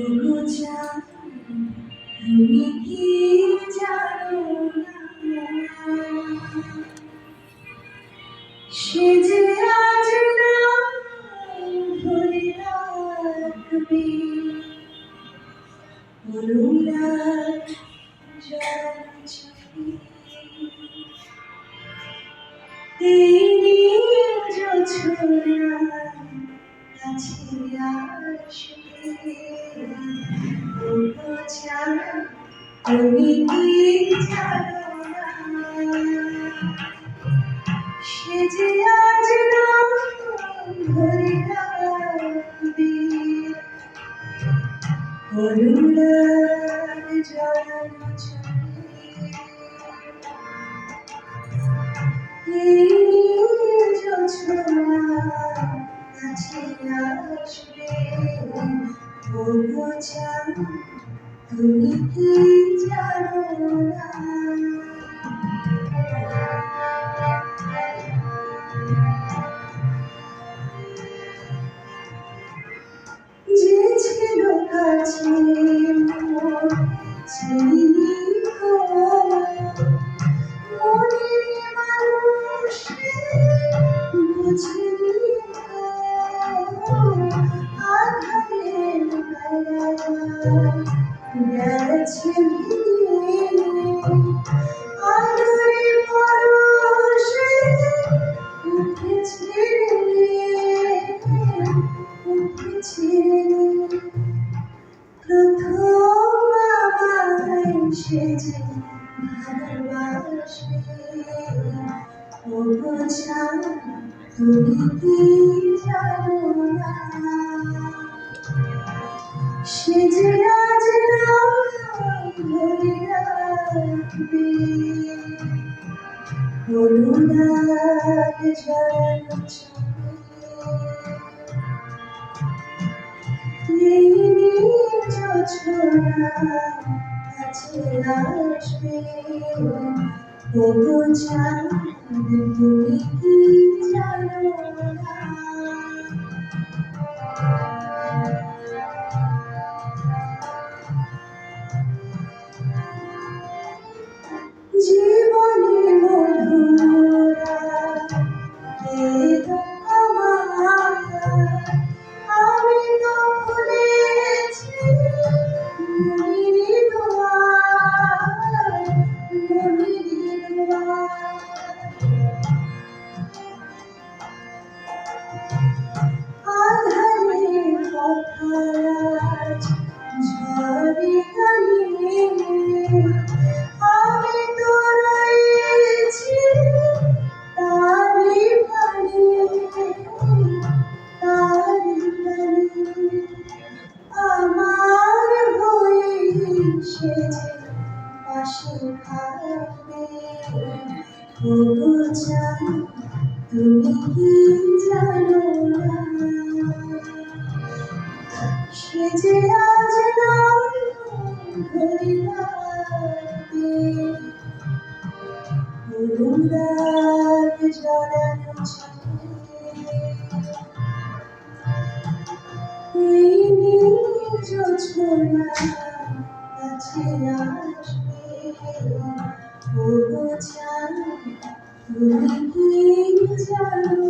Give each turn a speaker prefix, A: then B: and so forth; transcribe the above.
A: ওগো চাঁদ, তুমি কি জানো না, সে যে আজ নাম ধরে রাখবে করুণার জলছবি। এই নীল জোছনার কাছে আসবে ওগো চাঁদ, তুমি কি জানো না, সে যে আজ নাম ধরে রাখবে করুণার জলছবি। এই নীল জোছনার কাছে আসবে ওগো চাঁদ, তুমি কি জানো না। যে ছিল কাছে মোর চিনি গো, মনের মানুষে বুঝিনি গো, আঁধারের বেলায় গেছে ভিড়ে আলোরে পরশে উঠেছে প্রথম আমায় সে যে ভালোবাসবে ওগো চাঁদ, তুমি কি জানো না, সে যে আজ নাম ধরে রাখবে করুণার জলছবি। এই নীল জোছনার কাছে আসবে ওগো চাঁদ, তুমি কি জানো না। জীবনে মধুরা বেদনা আমার, আমি তো ভুলেছি মনির দুয়ার, মনির দুয়ার। আঁধারে কথায় ঝরে গানে আমি তো রয়েছি তারি প্রাণে, তারি প্রাণে। আমার হয়ে সে যে পাশে থাকবে ওগো চাঁদ, তুমি কি জানো না, সে যে আজ নাম ধরে রাখবে করুণার জলছবি। এই নীল জোছনার কাছে আসবে ওগো চাঁদ, তুমি কি জানো